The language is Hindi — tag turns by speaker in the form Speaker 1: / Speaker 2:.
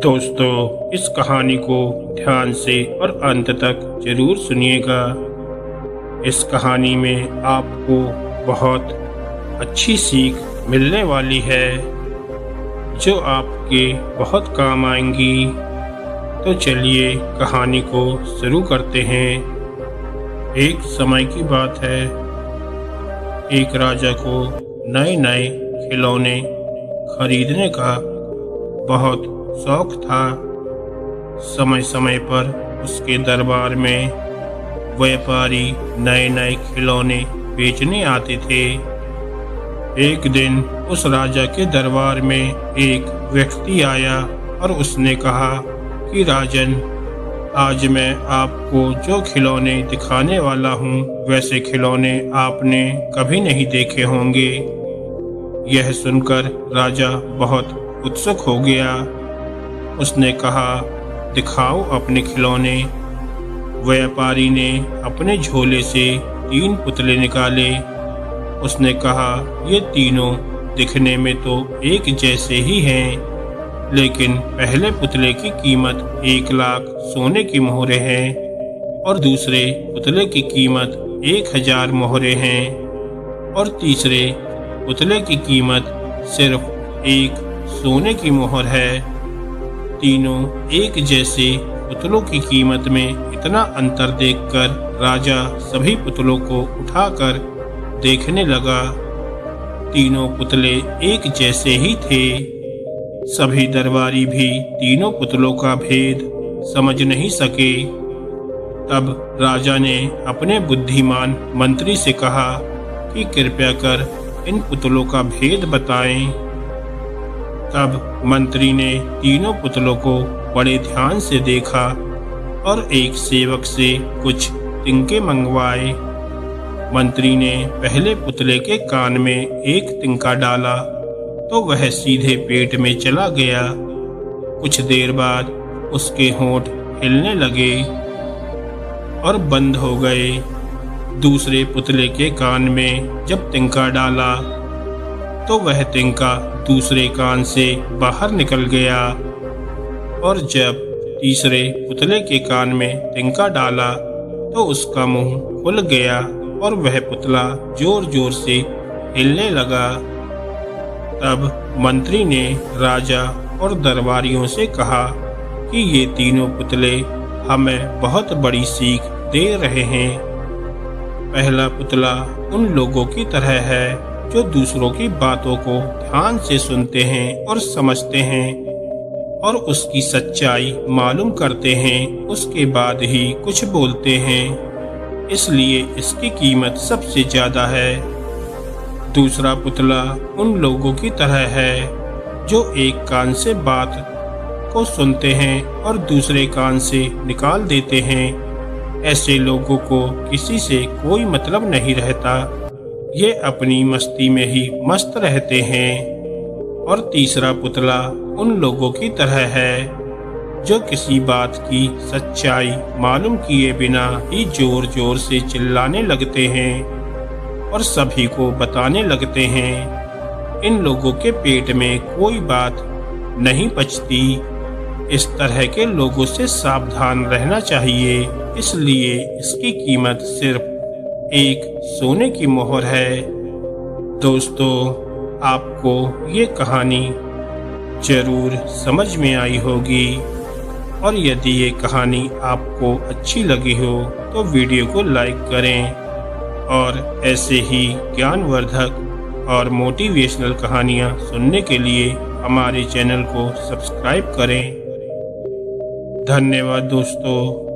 Speaker 1: दोस्तों, इस कहानी को ध्यान से और अंत तक जरूर सुनिएगा। इस कहानी में आपको बहुत अच्छी सीख मिलने वाली है जो आपके बहुत काम आएंगी। तो चलिए कहानी को शुरू करते हैं। एक समय की बात है, एक राजा को नए नए खिलौने खरीदने का बहुत शौक था। समय समय पर उसके दरबार में व्यापारी नए नए खिलौने बेचने आते थे। एक दिन उस राजा के दरबार में एक व्यक्ति आया और उसने कहा कि राजन, आज मैं आपको जो खिलौने दिखाने वाला हूँ वैसे खिलौने आपने कभी नहीं देखे होंगे। यह सुनकर राजा बहुत उत्सुक हो गया। उसने कहा, दिखाओ अपने खिलौने। व्यापारी ने अपने झोले से 3 पुतले निकाले। उसने कहा, ये तीनों दिखने में तो एक जैसे ही हैं, लेकिन पहले पुतले की कीमत 1 लाख सोने की मोहरे हैं और दूसरे पुतले की कीमत 1000 मोहरे हैं और तीसरे पुतले की कीमत सिर्फ 1 सोने की मोहर है। तीनों एक जैसे पुतलों की कीमत में इतना अंतर देखकर राजा सभी पुतलों को उठाकर देखने लगा। तीनों पुतले एक जैसे ही थे। सभी दरबारी भी तीनों पुतलों का भेद समझ नहीं सके। तब राजा ने अपने बुद्धिमान मंत्री से कहा कि कृपया कर इन पुतलों का भेद बताएं। तब मंत्री ने तीनों पुतलों को बड़े ध्यान से देखा और एक सेवक से कुछ तिनके मंगवाए। मंत्री ने पहले पुतले के कान में एक तिनका डाला तो वह सीधे पेट में चला गया। कुछ देर बाद उसके होंठ हिलने लगे और बंद हो गए। दूसरे पुतले के कान में जब तिनका डाला तो वह तिनका दूसरे कान से बाहर निकल गया और जब तीसरे पुतले के कान में तिनका डाला तो उसका मुंह खुल गया और वह पुतला जोर जोर से हिलने लगा। तब मंत्री ने राजा और दरबारियों से कहा कि ये तीनों पुतले हमें बहुत बड़ी सीख दे रहे हैं। पहला पुतला उन लोगों की तरह है जो दूसरों की बातों को ध्यान से सुनते हैं और समझते हैं और उसकी सच्चाई मालूम करते हैं, उसके बाद ही कुछ बोलते हैं, इसलिए इसकी कीमत सबसे ज्यादा है। दूसरा पुतला उन लोगों की तरह है जो एक कान से बात को सुनते हैं और दूसरे कान से निकाल देते हैं। ऐसे लोगों को किसी से कोई मतलब नहीं रहता, ये अपनी मस्ती में ही मस्त रहते हैं। और तीसरा पुतला उन लोगों की तरह है जो किसी बात की सच्चाई मालूम किए बिना ही जोर जोर से चिल्लाने लगते हैं और सभी को बताने लगते हैं। इन लोगों के पेट में कोई बात नहीं पचती। इस तरह के लोगों से सावधान रहना चाहिए, इसलिए इसकी कीमत सिर्फ 1 सोने की मोहर है। दोस्तों, आपको ये कहानी जरूर समझ में आई होगी और यदि ये कहानी आपको अच्छी लगी हो तो वीडियो को लाइक करें और ऐसे ही ज्ञानवर्धक और मोटिवेशनल कहानियाँ सुनने के लिए हमारे चैनल को सब्सक्राइब करें। धन्यवाद दोस्तों।